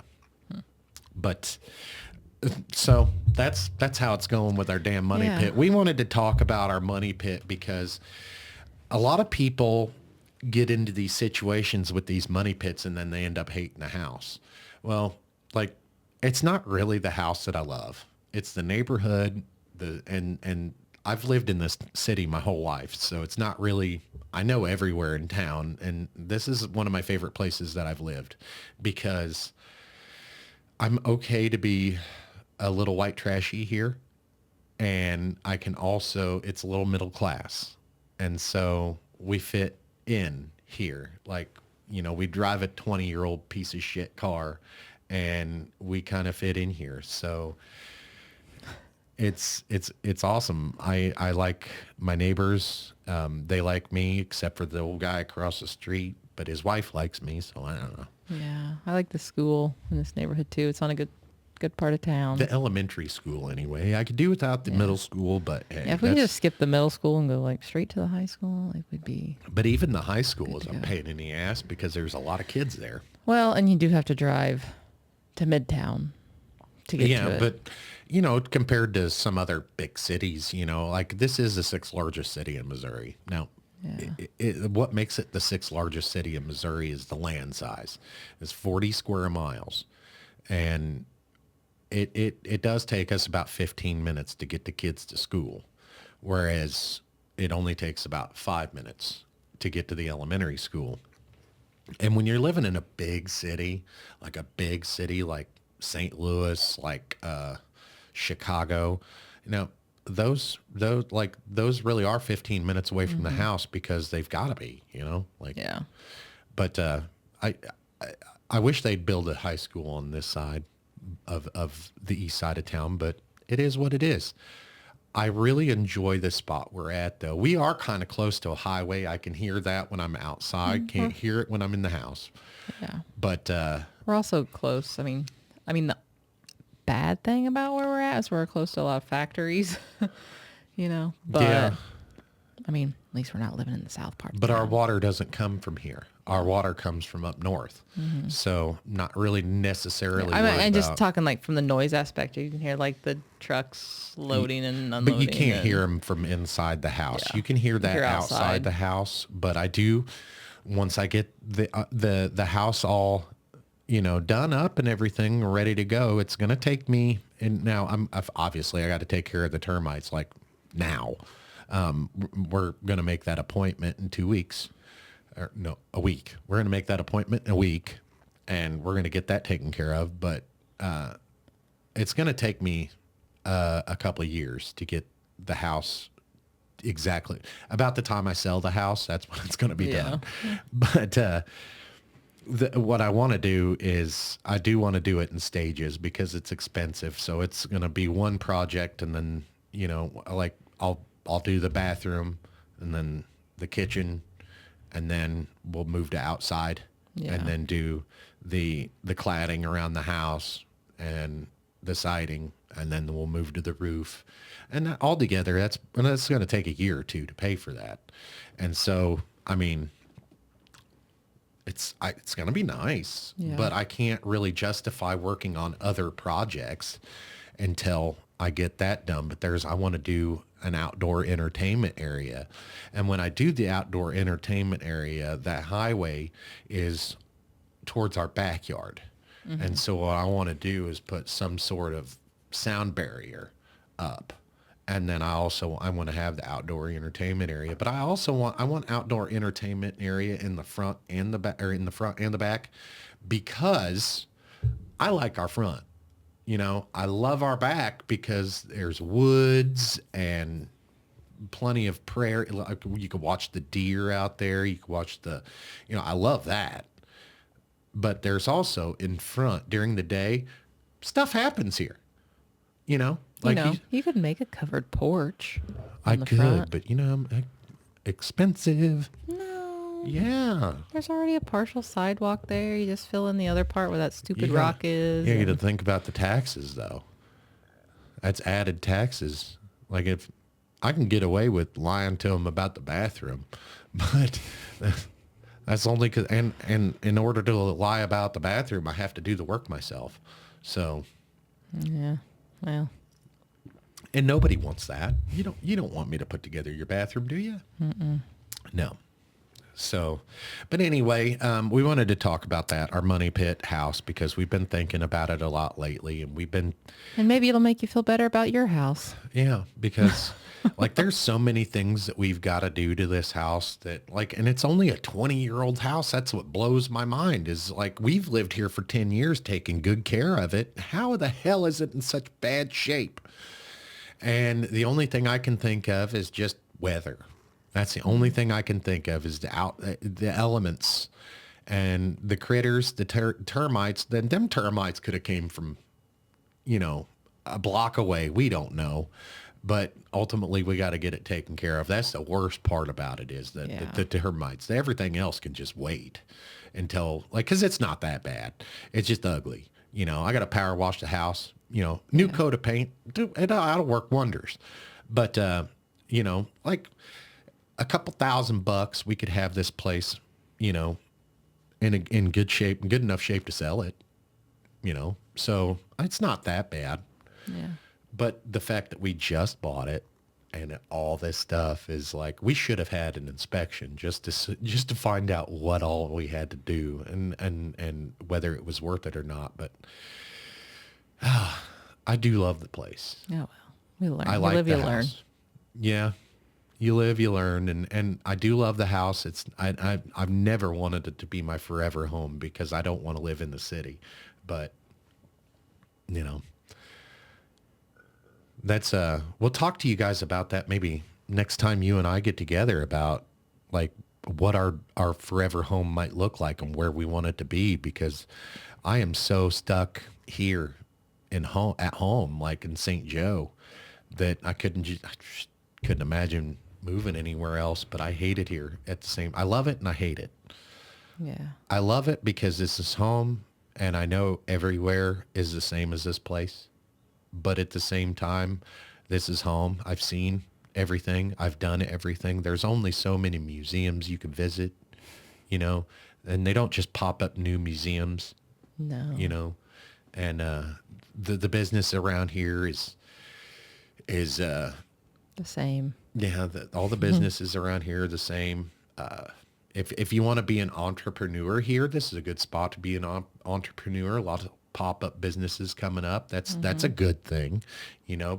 But so that's how it's going with our damn money Yeah. pit. We wanted to talk about our money pit because a lot of people get into these situations with these money pits and then they end up hating the house. Well, like, it's not really the house that I love. It's the neighborhood, and I've lived in this city my whole life, so it's not really, I know everywhere in town, and this is one of my favorite places that I've lived because I'm okay to be a little white trashy here, and I can also, it's a little middle class. And so we fit in here. Like, we drive a 20-year-old piece of shit car and we kind of fit in here. So it's awesome. I like my neighbors. They like me, except for the old guy across the street, but his wife likes me. So I don't know. Yeah. I like the school in this neighborhood too. It's on a good part of town. The elementary school anyway. I could do without the middle school, but hey, Yeah, if we could that's- just skip the middle school and go like straight to the high school, like we'd be But even the high school is to a go. pain in the ass because there's a lot of kids there. well, and you do have to drive to Midtown to get to Yeah, it. but compared to some other big cities, like this is the sixth largest city in Missouri. Now, Yeah. what makes it the sixth largest city in Missouri is the land size. It's 40 square miles, and it does take us about 15 minutes to get the kids to school, whereas it only takes about 5 minutes to get to the elementary school. And when you're living in a big city like St. Louis, like Chicago, those really are 15 minutes away from the house because they've got to be, like. Yeah. But I wish they'd build a high school on this side of the east side of town, but it is what it is. I really enjoy the spot we're at, though. We are kind of close to a highway. I can hear that when I'm outside. Can't hear it when I'm in the house. Yeah. But We're also close. I mean, the bad thing about where we're at is we're close to a lot of factories, But yeah, I mean, at least we're not living in the south part. of but our town. water doesn't come from here. Our water comes from up north. So not really necessarily I mean, worried and just about- talking like from the noise aspect, you can hear like the trucks loading and But unloading. you can't and- hear them from inside the house. Yeah. You can hear that hear outside outside. the house. But I do, once I get the house all, done up and everything ready to go, it's gonna take me. And now obviously I got to take care of the termites like now. We're gonna make that appointment in 2 weeks, or no, a week. We're gonna make that appointment in a week, and we're gonna get that taken care of. But it's gonna take me a couple of years to get the house exactly about the time I sell the house. That's when it's going to be Yeah. done. But what I want to do is I do want to do it in stages because it's expensive. So it's going to be one project, and then like I'll do the bathroom, and then the kitchen, and then we'll move to outside, Yeah. and then do the cladding around the house and the siding, and then we'll move to the roof. And that, altogether, that's going to take a year or two to pay for that. And so, I mean, it's going to be nice, Yeah. but I can't really justify working on other projects until I get that done. But I want to do an outdoor entertainment area. And when I do the outdoor entertainment area, that highway is towards our backyard. And so what I want to do is put some sort of sound barrier up. And then I want to have the outdoor entertainment area, but I want outdoor entertainment area in the front and the back, or in the front and the back, because I like our front. You know, I love our back because there's woods and plenty of prairie. Like, you can watch the deer out there. You can watch I love that. But there's also in front during the day, stuff happens here. You know, like You could make a covered porch I on the could, front. but expensive. No, Yeah. there's already a partial sidewalk there. You just fill in the other part where that stupid You gotta- rock is. You got to and- think about the taxes, though. That's added taxes. Like, if I can get away with lying to them about the bathroom, but that's only because, and in order to lie about the bathroom, I have to do the work myself. So, Yeah, well, and nobody wants that. You don't want me to put together your bathroom, do you? No. So, but anyway, we wanted to talk about that, our money pit house, because we've been thinking about it a lot lately, and and maybe it'll make you feel better about your house. yeah, because like there's so many things that we've got to do to this house that like, and it's only a 20-year-old house. That's what blows my mind is like, we've lived here for 10 years, taking good care of it. How the hell is it in such bad shape? And the only thing I can think of is just weather. That's the only thing I can think of is the elements and the critters, the termites. Then them termites could have came from, a block away. We don't know, but ultimately we got to get it taken care of. That's the worst part about it is that Yeah. the termites. Everything else can just wait until because it's not that bad. It's just ugly. I got to power wash the house. New coat of paint. It'll work wonders. But like a couple $1,000, we could have this place, in good shape, good enough shape to sell it. So it's not that bad. Yeah. But the fact that we just bought it and all this stuff is like, we should have had an inspection just to find out what all we had to do and whether it was worth it or not. But I do love the place. Oh, well, we learn. I You like live, the you house. learn. Yeah. You live, you learn. And I do love the house. I've never wanted it to be my forever home because I don't want to live in the city, but that's, we'll talk to you guys about that maybe next time you and I get together about like what our forever home might look like and where we want it to be, because I am so stuck here at home, like in St. Joe, that I just couldn't imagine moving anywhere else, but I hate it here I love it and I hate it. Yeah. I love it because this is home and I know everywhere is the same as this place. But at the same time, this is home. I've seen everything. I've done everything. There's only so many museums you can visit, and they don't just pop up new museums, No. and the business around here is The same. yeah, all the businesses around here are the same. If you want to be an entrepreneur here, this is a good spot to be an entrepreneur. A lot of pop-up businesses coming up. That's a good thing,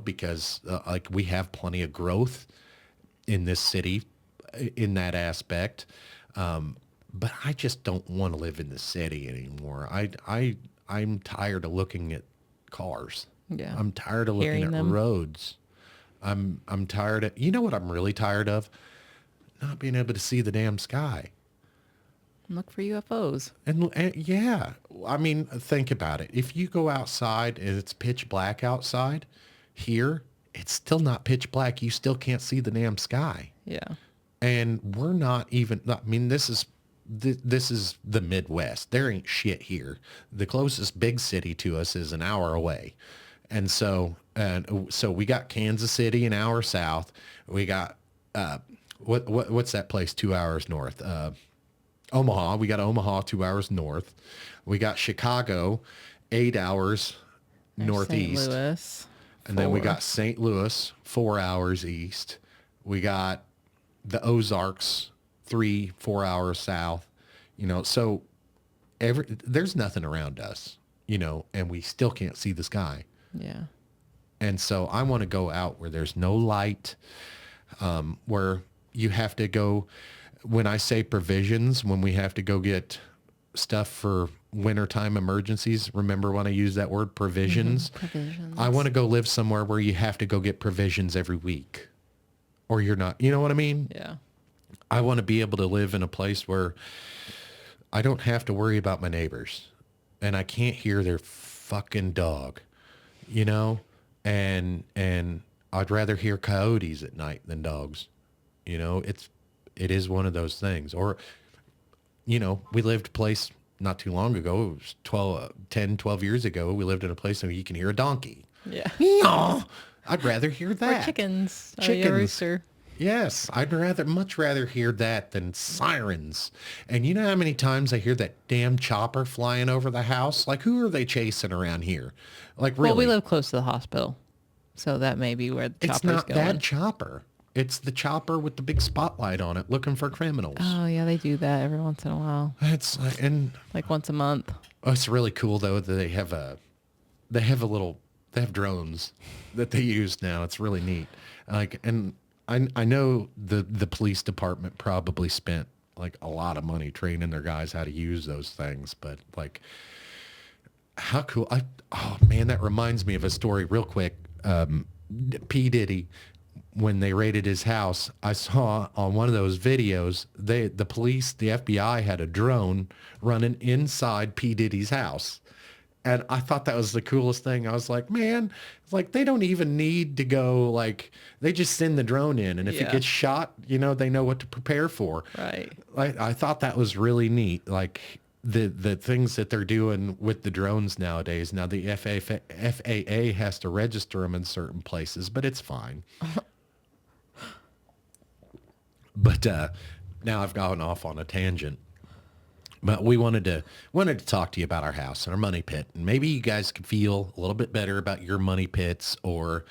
because like we have plenty of growth in this city in that aspect. But I just don't want to live in the city anymore. I'm tired of looking at cars. Yeah. I'm tired of looking Hearing at them. roads. I'm tired of, what I'm really tired of? Not being able to see the damn sky. Look for UFOs. And yeah, I mean, think about it. If you go outside and it's pitch black outside, here, it's still not pitch black. You still can't see the damn sky. Yeah. And we're not even, I mean, this is the Midwest. There ain't shit here. The closest big city to us is an hour away. And so we got Kansas City an hour south. We got, what's that place 2 hours north? Omaha. We got Omaha 2 hours north. We got Chicago 8 hours There's northeast. St. Louis. And then we 4. got St. Louis, 4 hours east. We got the Ozarks, 3-4 hours south. So there's nothing around us, and we still can't see the sky. Yeah. And so I want to go out where there's no light, where you have to go. When I say provisions, when we have to go get stuff for wintertime emergencies, remember when I use that word, provisions? Provisions. I want to go live somewhere where you have to go get provisions every week, or you're not, you know what I mean? Yeah. I want to be able to live in a place where I don't have to worry about my neighbors and I can't hear their fucking dog, and I'd rather hear coyotes at night than dogs. It is one of those things. Or, we lived a place not too long ago. It was 12 years ago. We lived in a place where you can hear a donkey. Yeah. No, I'd rather hear that. Or chickens. Or a Chickens. rooster. Yes, I'd much rather hear that than sirens. And you know how many times I hear that damn chopper flying over the house? Like, who are they chasing around here? Like, really? Well, we live close to the hospital, so that may be where the It's chopper's not going. that chopper. It's the chopper with the big spotlight on it, looking for criminals. Oh yeah, they do that every once in a while, Like once a month. it's really cool though that they have drones that they use now. It's really neat. I know the police department probably spent like a lot of money training their guys how to use those things, but like how cool. Oh man, that reminds me of a story real quick. P. Diddy, when they raided his house, I saw on one of those videos, the police, the FBI had a drone running inside P. Diddy's house. And I thought that was the coolest thing. I was like, man, like they don't even need to go, like they just send the drone in. And if it gets shot, they know what to prepare for. Right. I thought that was really neat. Like the things that they're doing with the drones nowadays. Now the FAA has to register them in certain places, but it's fine. But now I've gone off on a tangent. But we wanted to talk to you about our house and our money pit, and maybe you guys could feel a little bit better about your money pits, or,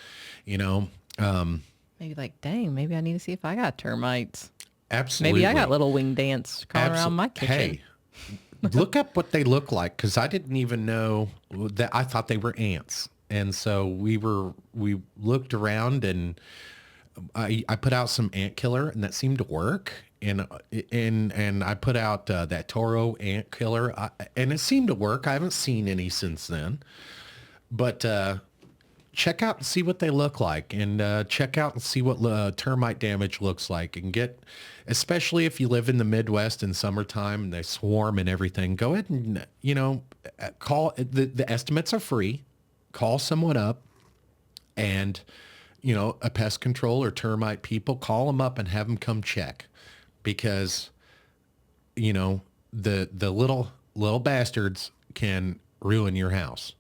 Maybe like, dang, maybe I need to see if I got termites. absolutely. Maybe I got little winged ants crawling around my kitchen. Hey, look up what they look like, because I didn't even know that. I thought they were ants, and so we looked around, and I put out some ant killer, and that seemed to work. And I put out that Toro ant killer, and it seemed to work. I haven't seen any since then, but check out and see what they look like, and check out and see what termite damage looks like, and especially if you live in the Midwest in summertime and they swarm and everything, go ahead and call. The estimates are free. Call someone up, and a pest control or termite people, call them up and have them come check. Because, the little bastards can ruin your house,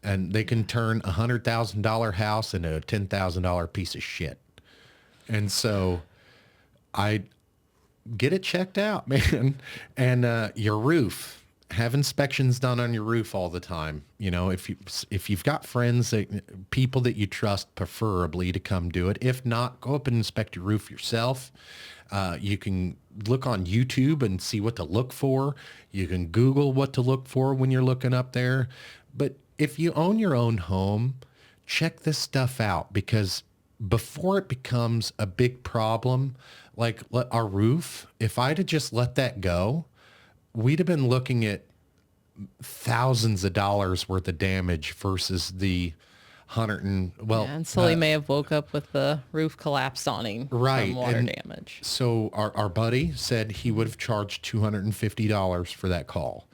and they can turn $100,000 house into a $10,000 piece of shit. And so I get it checked out, man. And your roof, have inspections done on your roof all the time. If you've got friends, people that you trust, preferably to come do it. If not, go up and inspect your roof yourself. You can look on YouTube and see what to look for. You can Google what to look for when you're looking up there. But if you own your own home, check this stuff out, because before it becomes a big problem, like our roof, if I'd have just let that go, we'd have been looking at thousands of dollars worth of damage versus the and Sully may have woke up with the roof collapsed on him from water damage. So our buddy said he would have charged $250 for that call.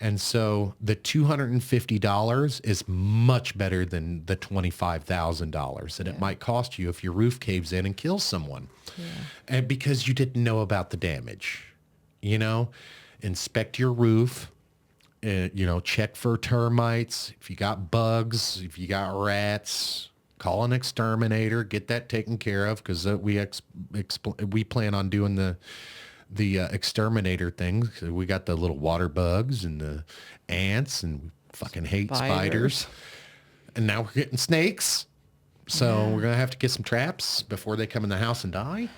And so the $250 is much better than the $25,000 that it might cost you if your roof caves in and kills someone. Yeah. And because you didn't know about the damage, inspect your roof. Check for termites. If you got bugs, if you got rats, call an exterminator. Get that taken care of, because we plan on doing the exterminator thing. So we got the little water bugs and the ants, and we fucking hate spiders. And now we're getting snakes. So we're gonna have to get some traps before they come in the house and die.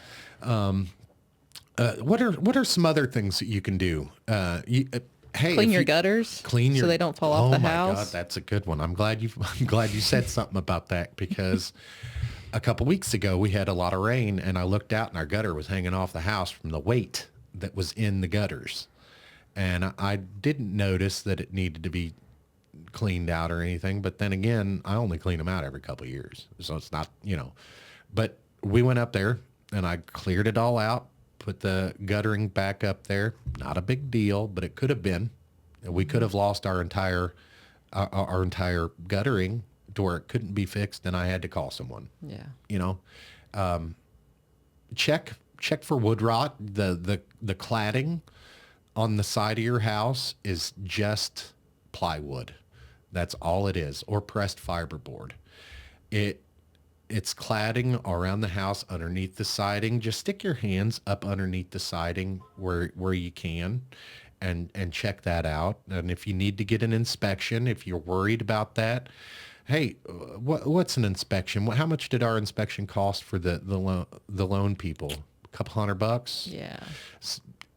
What are some other things that you can do? Hey, Clean your gutters so they don't fall off the Oh my house. God, that's a good one. I'm glad you said something about that, because a couple weeks ago we had a lot of rain and I looked out and our gutter was hanging off the house from the weight that was in the gutters. And I didn't notice that it needed to be cleaned out or anything. But then again, I only clean them out every couple of years. So it's not, but we went up there and I cleared it all out, put the guttering back up there. Not a big deal, but it could have been. We could have lost our entire guttering to where it couldn't be fixed, and I had to call someone. Yeah. Check for wood rot. The cladding on the side of your house is just plywood. That's all it is, or pressed fiberboard. It's cladding around the house underneath the siding. Just stick your hands up underneath the siding where you can and check that out. And if you need to get an inspection, if you're worried about that, hey, what's an inspection? How much did our inspection cost for the loan people? A couple $100? Yeah.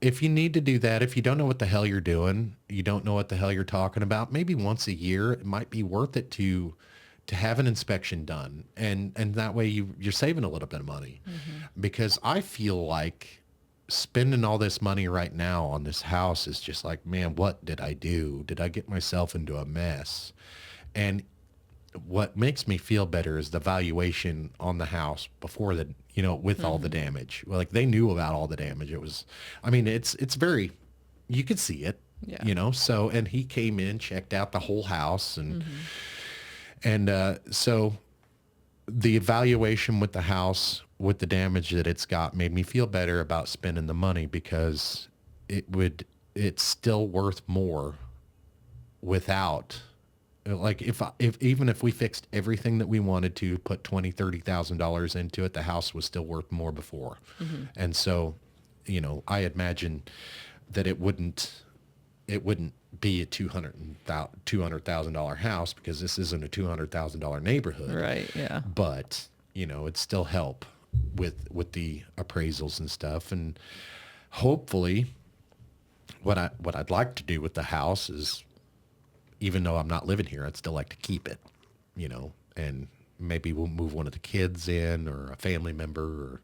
If you need to do that, if you don't know what the hell you're doing, you don't know what the hell you're talking about, maybe once a year, it might be worth it to have an inspection done. And that way you're saving a little bit of money. Because I feel like spending all this money right now on this house is just like, man, what did I do? Did I get myself into a mess? And what makes me feel better is the valuation on the house before with all the damage. Well, like, they knew about all the damage. It was, it's very, you could see it, so, and he came in, checked out the whole house, and so the evaluation with the house, with the damage that it's got, made me feel better about spending the money, because it's still worth more without, like, if even if we fixed everything that we wanted to, put $20,000-$30,000 into it, the house was still worth more before. And so, I imagine that it wouldn't be a $200,000 house, because this isn't a $200,000 neighborhood. Right. Yeah. But, it'd still help with the appraisals and stuff. And hopefully what I'd like to do with the house is, even though I'm not living here, I'd still like to keep it, and maybe we'll move one of the kids in, or a family member, or,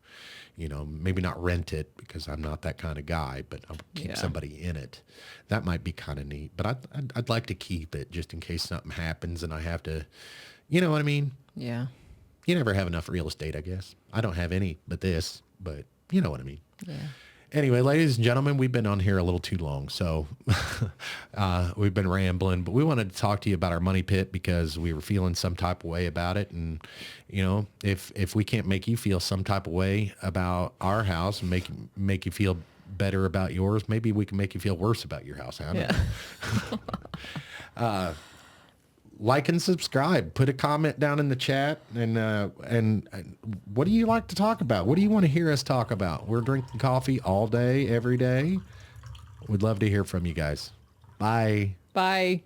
maybe not rent it, because I'm not that kind of guy, but I'll keep somebody in it. That might be kind of neat, but I'd like to keep it just in case something happens and I have to, you know what I mean? Yeah. You never have enough real estate, I guess. I don't have any but this, but you know what I mean? Yeah. Anyway, ladies and gentlemen, we've been on here a little too long, so we've been rambling, but we wanted to talk to you about our money pit, because we were feeling some type of way about it. And, if we can't make you feel some type of way about our house and make you feel better about yours, maybe we can make you feel worse about your house. I don't know. Like and subscribe. Put a comment down in the chat, and what do you like to talk about? What do you want to hear us talk about? We're drinking coffee all day, every day. We'd love to hear from you guys. Bye. Bye.